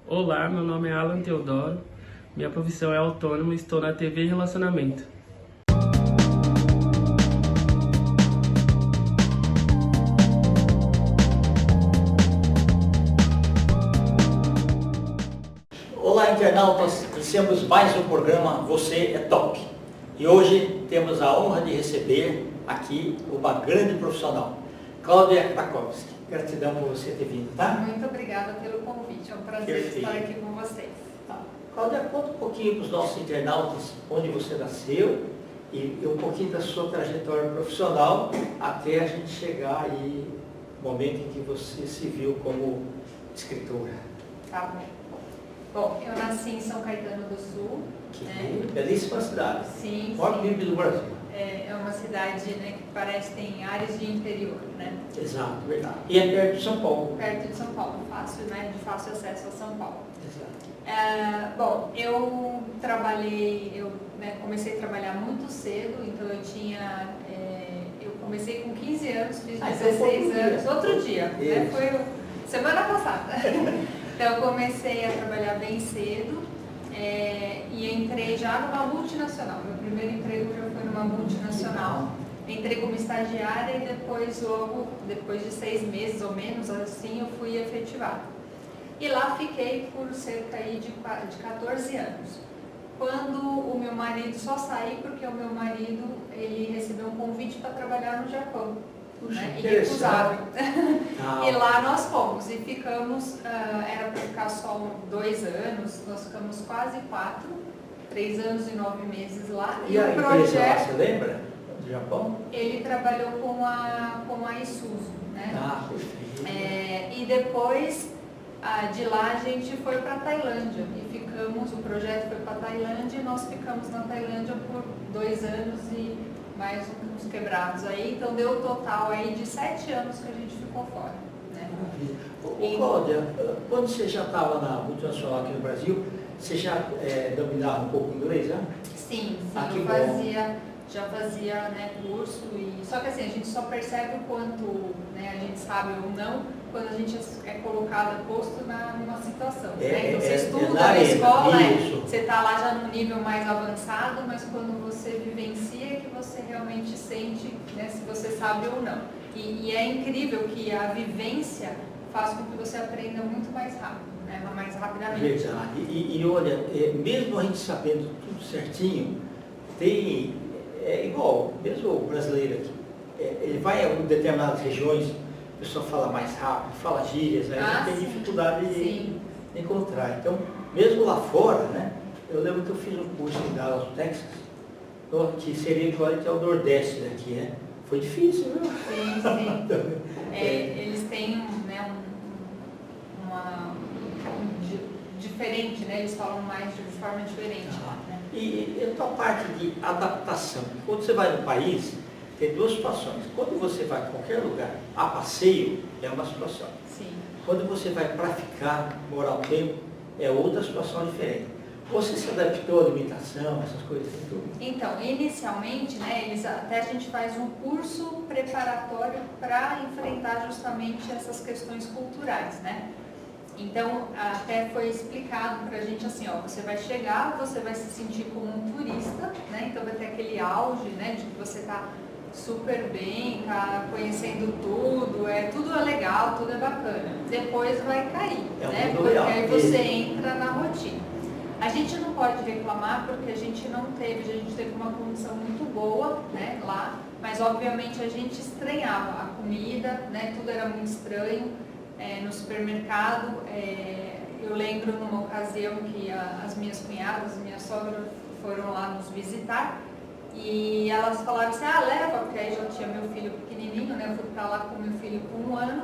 Olá, meu nome é Alan Teodoro, minha profissão é autônoma e estou na TV e Relacionamento. Olá, internautas! Iniciamos mais um programa Você é Top. E hoje temos a honra de receber aqui uma grande profissional, Cláudia Krakowski. Gratidão por você ter vindo, tá? Muito obrigada pelo convite, é um prazer estar aqui com vocês. Tá. Cláudia, conta um pouquinho para os nossos internautas onde você nasceu e um pouquinho da sua trajetória profissional até a gente chegar aí no momento em que você se viu como escritora. Tá bom. Bom, eu nasci em São Caetano do Sul. Que belíssima cidade. Sim, Maior sim. PIB do Brasil. É uma cidade, né, que parece que tem áreas de interior, né? Exato, verdade. E é perto de São Paulo. Perto de São Paulo, fácil, né, de fácil acesso a São Paulo. Exato. Bom, eu trabalhei, comecei a trabalhar muito cedo, então eu comecei com 15 anos, fiz 16 anos, outro dia, né? Foi semana passada. Então eu comecei a trabalhar bem cedo e entrei já numa multinacional. Meu primeiro emprego já foi numa multinacional. Entrei como estagiária e depois, logo depois de 6 meses ou menos, assim, eu fui efetivada. E lá fiquei por cerca aí de 14 anos. Quando o meu marido, só saí porque o meu marido, ele recebeu um convite para trabalhar no Japão. Puxa, né? Irrecusável. Ah, E lá nós fomos e ficamos, era para ficar só 2 anos, nós ficamos quase 4, 3 anos e 9 meses lá. E a empresa lá, você lembra? Do Japão? Ele trabalhou com a Isuzu, né? Ah, perfeito. E depois de lá a gente foi para a Tailândia e ficamos, o projeto foi para a Tailândia e nós ficamos na Tailândia por 2 anos e mais uns quebrados aí, então deu um total aí de 7 anos que a gente ficou fora. Né? Ô, Cláudia, quando você já estava na multinacional aqui no Brasil, você já dominava um pouco o inglês, né? Sim, Ah, já fazia né, curso, só que assim, a gente só percebe o quanto né, a gente sabe ou não quando a gente é colocado, posto numa situação. Né? Então você estuda na escola, você está lá já num nível mais avançado, mas quando você vivencia que você realmente sente né, se você sabe ou não. E é incrível que a vivência faz com que você aprenda muito mais rápido, né? Mais rapidamente. Verdade. E olha, mesmo a gente sabendo tudo certinho, tem, igual, mesmo o brasileiro aqui, ele vai a determinadas regiões, a pessoa fala mais rápido, fala gírias, aí tem dificuldade de encontrar. Então, mesmo lá fora, né, eu lembro que eu fiz um curso em Dallas, Texas, que seria equivalente ao Nordeste daqui, né? Foi difícil, viu? Sim, sim. Eles têm né, diferente, né? Eles falam mais de forma diferente lá, né? E a tua parte de adaptação, quando você vai no país, tem 2 situações. Quando você vai a qualquer lugar a passeio, é uma situação. Sim. Quando você vai para ficar, morar um tempo, é outra situação diferente. Você se adaptou à limitação, essas coisas assim, tudo? Então, inicialmente, né, até a gente faz um curso preparatório para enfrentar justamente essas questões culturais, né? Então, até foi explicado para a gente assim, ó, você vai chegar, você vai se sentir como um turista, né? Então vai ter aquele auge, né, de que você está super bem, tá conhecendo tudo é legal, tudo é bacana. Depois vai cair, né? Porque aí você entra na rotina. A gente não pode reclamar porque a gente teve uma condição muito boa, né, lá, mas obviamente a gente estranhava a comida, né, tudo era muito estranho. No supermercado, eu lembro numa ocasião que as minhas cunhadas, minha sogra foram lá nos visitar e elas falaram assim, leva, porque aí já tinha meu filho pequenininho, né, eu fui pra lá com meu filho com 1 ano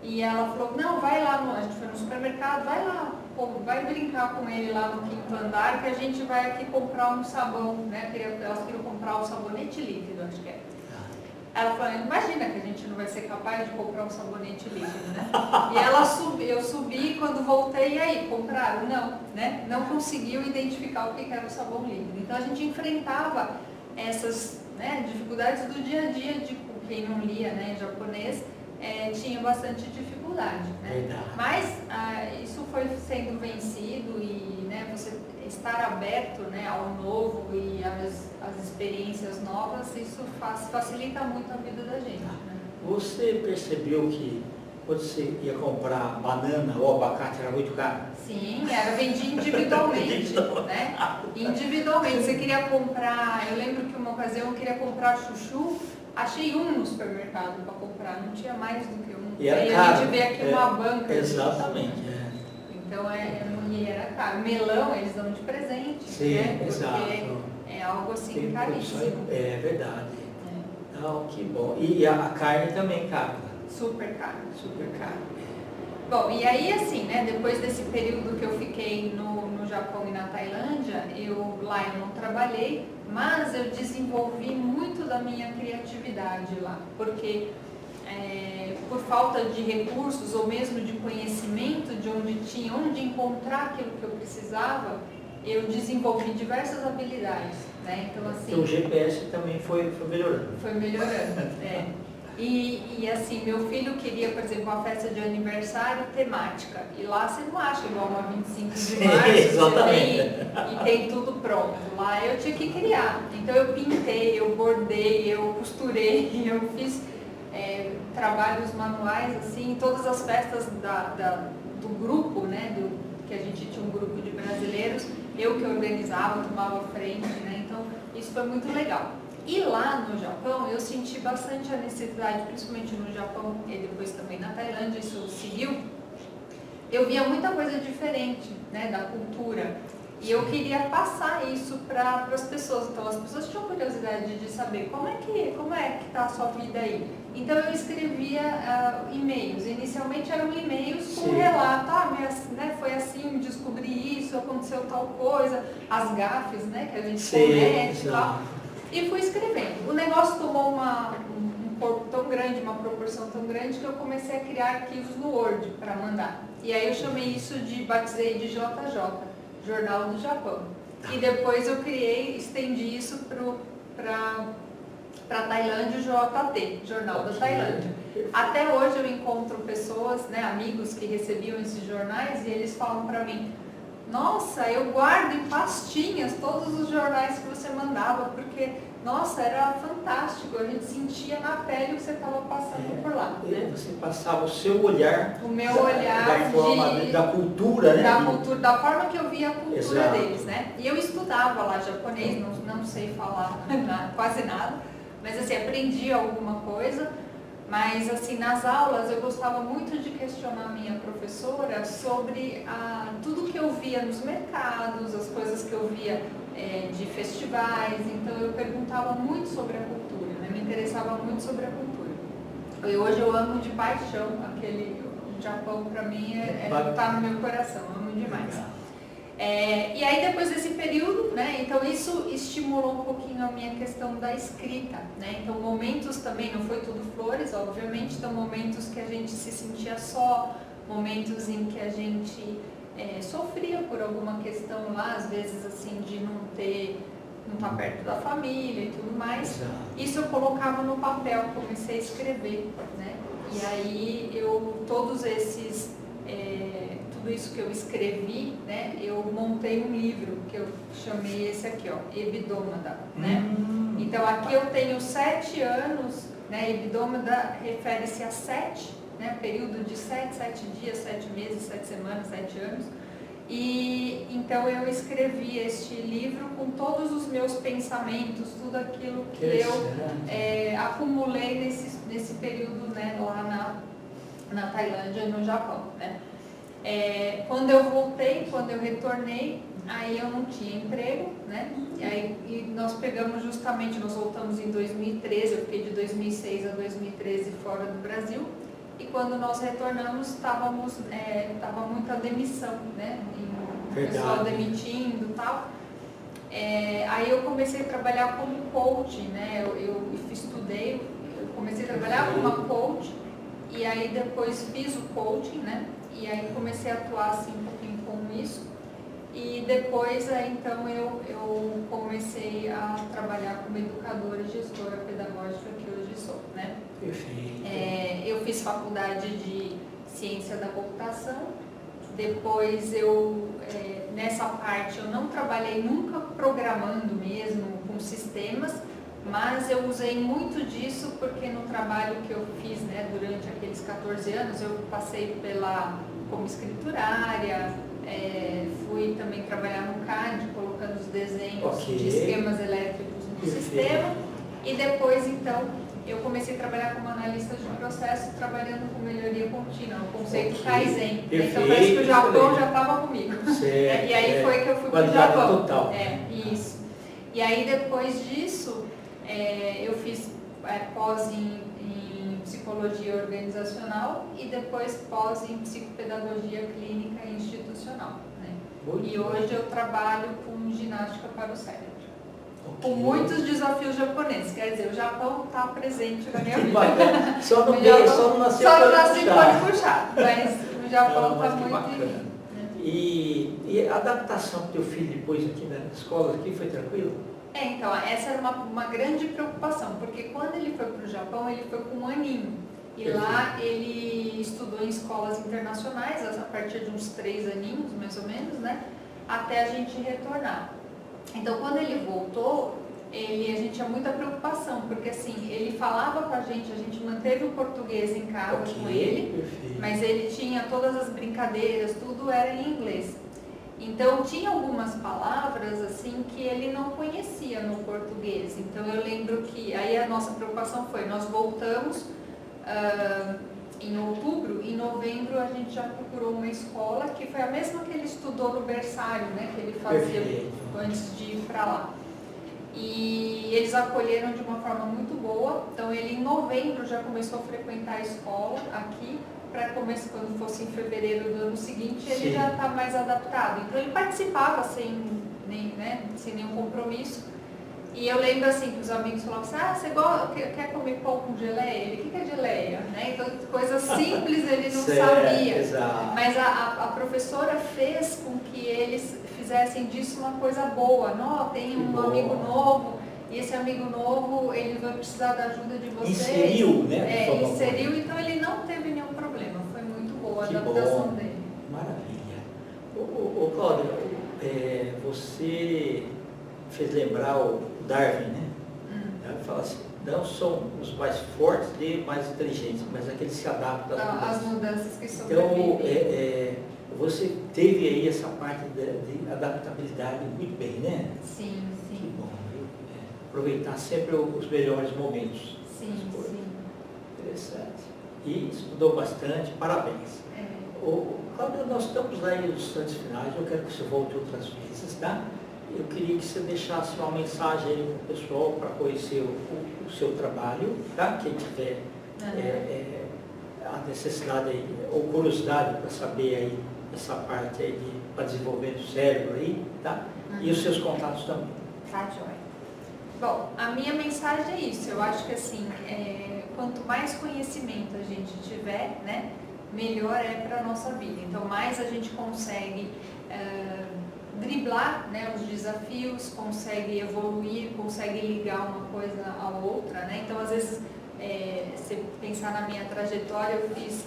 e ela falou, não, vai lá, a gente foi no supermercado, vai lá, vai brincar com ele lá no 5º andar que a gente vai aqui comprar um sabão, né, elas queriam comprar um sabonete líquido, acho que é. Ela falou, imagina que a gente não vai ser capaz de comprar um sabonete líquido, né? E eu subi, quando voltei, e aí, compraram? Não, né? Não conseguiu identificar o que era o sabão líquido. Então a gente enfrentava essas né, dificuldades do dia a dia, de quem não lia né, japonês, tinha bastante dificuldade. Né? Mas isso foi sendo vencido e, né, você estar aberto, né, ao novo e às experiências novas, isso facilita muito a vida da gente. Né? Você percebeu que quando você ia comprar banana ou abacate era muito caro? Sim, era vendido individualmente, né? Individualmente. Você queria comprar, eu lembro que uma ocasião eu queria comprar chuchu, achei um no supermercado para comprar, não tinha mais do que um. E era aí caro. A gente vê aqui uma banca. Exatamente. Então e era caro. Melão eles dão de presente, Sim, né? Porque exato. é algo assim Tem caríssimo. É verdade. Não, que bom. E a carne também, cara? Super caro. Super caro. Bom, e aí assim, né, depois desse período que eu fiquei no Japão e na Tailândia, lá eu não trabalhei, mas eu desenvolvi muito da minha criatividade lá, porque por falta de recursos ou mesmo de conhecimento de onde encontrar aquilo que eu precisava, eu desenvolvi diversas habilidades, né? Então assim. O GPS também foi melhorando. Foi melhorando, E assim, meu filho queria, por exemplo, uma festa de aniversário temática. E lá você não acha igual uma 25 de março, e tem tudo pronto. Lá eu tinha que criar. Então eu pintei, eu bordei, eu costurei, eu fiz trabalhos manuais, assim, em todas as festas do grupo, né? Que a gente tinha um grupo de brasileiros, eu que organizava, tomava frente, né? Então isso foi muito legal. E lá no Japão, eu senti bastante a necessidade, principalmente no Japão e depois também na Tailândia, isso seguiu. Eu via muita coisa diferente, né, da cultura. E eu queria passar isso para as pessoas. Então, as pessoas tinham curiosidade de saber como é que está a sua vida aí. Então, eu escrevia e-mails. Inicialmente eram e-mails com relato. Né, foi assim, descobri isso, aconteceu tal coisa. As gafes, né, que a gente comete e tal. E fui escrevendo. O negócio tomou um corpo tão grande, uma proporção tão grande, que eu comecei a criar arquivos no Word para mandar. E aí eu batizei de JJ, Jornal do Japão. E depois eu estendi isso para a Tailândia, o JT, Jornal da Tailândia. Até hoje eu encontro pessoas, né, amigos que recebiam esses jornais e eles falam para mim: nossa, eu guardo em pastinhas todos os jornais que você mandava, porque, nossa, era fantástico, a gente sentia na pele o que você estava passando por lá. Né? Você passava o seu olhar, o meu olhar da cultura, né? Da forma que eu via a cultura Exato. deles, né? E eu estudava lá japonês, não sei falar quase nada, mas assim, aprendi alguma coisa. Mas, assim, nas aulas eu gostava muito de questionar a minha professora sobre tudo que eu via nos mercados, as coisas que eu via de festivais. Então, eu perguntava muito sobre a cultura, né? Me interessava muito sobre a cultura. E hoje eu amo de paixão o Japão, para mim, tá no meu coração, amo demais. E aí depois desse período, né, então isso estimulou um pouquinho a minha questão da escrita, né, então momentos também, não foi tudo flores, obviamente, então momentos que a gente se sentia só, momentos em que a gente sofria por alguma questão lá, às vezes assim, de não estar perto da família e tudo mais, isso eu colocava no papel, comecei a escrever, né, e aí tudo isso que eu escrevi, né, eu montei um livro que eu chamei esse aqui, ó, Ebidômada, né? Então aqui eu tenho 7 anos, né, Ebidômada refere-se a 7, né, período de 7 dias, 7 meses, 7 semanas, 7 anos. E então eu escrevi este livro com todos os meus pensamentos, tudo aquilo que eu acumulei nesse período, né, lá na Tailândia e no Japão, né? Quando eu voltei, quando eu retornei, aí eu não tinha emprego, né? E nós voltamos em 2013, eu fiquei de 2006 a 2013 fora do Brasil. E quando nós retornamos, tava muita demissão, né? E o pessoal demitindo e tal. Aí eu comecei a trabalhar como coach, né? Eu comecei a trabalhar como uma coach e aí depois fiz o coaching, né? E aí comecei a atuar assim um pouquinho com isso. E depois, então, eu comecei a trabalhar como educadora e gestora pedagógica que hoje sou, né? Perfeito. Eu fiz faculdade de ciência da computação, Depois nessa parte eu não trabalhei nunca programando mesmo com sistemas, mas eu usei muito disso porque no trabalho que eu fiz, né, durante aqueles 14 anos, eu passei como escriturária, fui também trabalhar no CAD, colocando os desenhos de esquemas elétricos no sistema, e depois então eu comecei a trabalhar como analista de processo, trabalhando com melhoria contínua, o conceito Kaizen. Então parece que o Japão já estava comigo. E aí foi que eu fui para o Japão. Total. Isso. E aí depois disso, eu fiz pós em psicologia organizacional e depois pós em psicopedagogia clínica e institucional. Né? E hoje eu trabalho com ginástica para o cérebro. Com muitos desafios japoneses, quer dizer, o Japão está presente na minha vida. Só não nasceu pode puxar, mas o Japão está muito em mim. Né? E a adaptação do teu filho depois aqui na escola aqui foi tranquilo? Então, essa era uma grande preocupação, porque quando ele foi para o Japão, ele foi com 1 aninho. E lá ele estudou em escolas internacionais, a partir de uns 3 aninhos, mais ou menos, né? Até a gente retornar. Então, quando ele voltou, a gente tinha muita preocupação, porque assim, ele falava com a gente manteve o português em casa com ele, mas ele tinha todas as brincadeiras, tudo era em inglês. Então, tinha algumas palavras assim que ele não conhecia no português. Então, eu lembro que aí a nossa preocupação foi, nós voltamos em outubro, em novembro a gente já procurou uma escola que foi a mesma que ele estudou no berçário, né, que ele fazia antes de ir para lá. E eles acolheram de uma forma muito boa, então ele em novembro já começou a frequentar a escola aqui, para começar quando fosse em fevereiro do ano seguinte, ele já está mais adaptado. Então ele participava sem nenhum compromisso. E eu lembro assim que os amigos falavam assim, você quer comer pão com geleia? Ele, o que é geleia? Né? Então coisas simples ele não sabia. Exato. Mas a professora fez com que eles fizessem disso uma coisa boa. Não, tem um amigo novo, e esse amigo novo ele vai precisar da ajuda de vocês. Inseriu, né? Inseriu, então ele não teve nenhum problema. Foi muito boa a adaptação dele. Maravilha. Ô Cláudia, você fez lembrar o Darwin, né? Ele fala assim, não são os mais fortes nem mais inteligentes, mas aqueles que se adaptam às mudanças que sobrevivem. Então, você teve aí essa parte de adaptabilidade muito bem, né? Sim. Que bom, viu? Aproveitar sempre os melhores momentos. Sim. Interessante. E estudou bastante, parabéns. Cláudia, nós estamos aí nos instantes finais, eu quero que você volte outras vezes, tá? Eu queria que você deixasse uma mensagem aí para o pessoal para conhecer o seu trabalho, tá? Quem tiver a necessidade aí, ou curiosidade para saber aí essa parte aí para desenvolver o cérebro aí, tá? E os seus contatos também. Tá, joia. Bom, a minha mensagem é isso. Eu acho que assim, quanto mais conhecimento a gente tiver, né, melhor é para a nossa vida. Então, mais a gente consegue driblar, né, os desafios, consegue evoluir, consegue ligar uma coisa à outra, né? Então, às vezes, se pensar na minha trajetória, eu fiz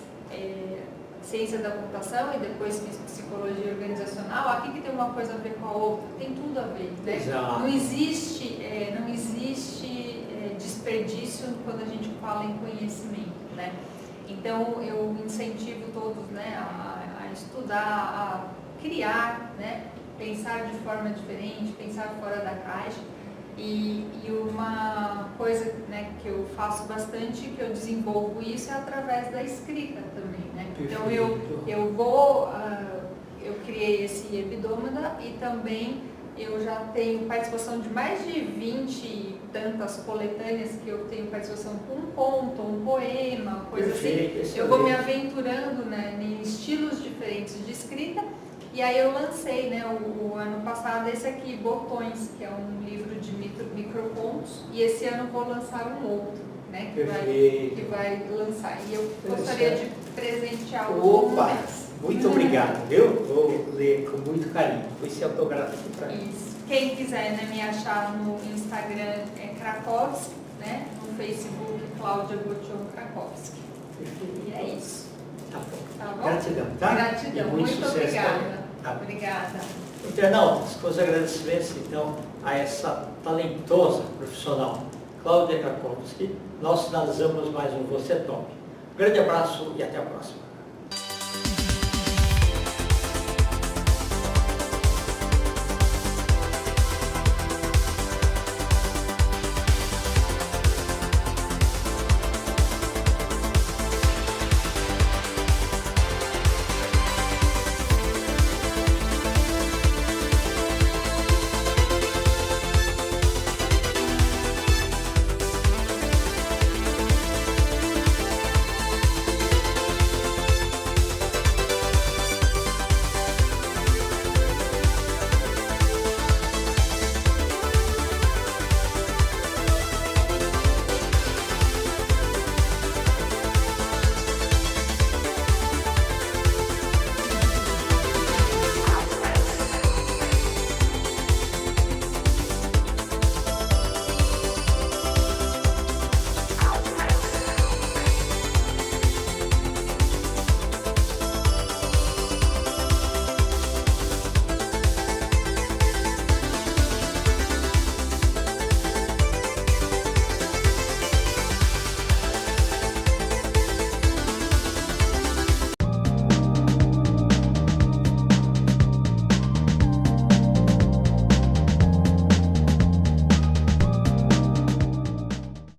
ciência da computação e depois fiz psicologia organizacional. Aqui que tem uma coisa a ver com a outra, tem tudo a ver, né? Exato. Não existe desperdício quando a gente fala em conhecimento, né? Então, eu incentivo todos, né, a estudar, a criar, né, pensar de forma diferente, pensar fora da caixa. E uma coisa, né, que eu faço bastante, que eu desenvolvo isso, é através da escrita também, né? Então, eu criei esse Hebdômada e também eu já tenho participação de mais de 20 e tantas coletâneas que eu tenho participação com um conto, um poema, coisa assim. Eu vou me aventurando, né, em estilos diferentes de escrita. E aí eu lancei, né, o ano passado esse aqui, Botões, que é um livro de microcontos, e esse ano vou lançar um outro, né, que vai lançar. E eu gostaria de presentear o muito obrigado, viu? Vou ler com muito carinho. Foi esse autógrafo para mim. Isso. Quem quiser, né, me achar no Instagram é Krakowski, né, no Facebook Cláudia Botion Krakowski. E é isso. Tá bom. Tá bom? Gratidão, tá? Gratidão, E muito sucesso obrigada. também. Tá. Obrigada. Internautas, com os agradecimentos, então, a essa talentosa profissional, Cláudia Krakowski, nós finalizamos mais um Você Top. Grande abraço e até a próxima.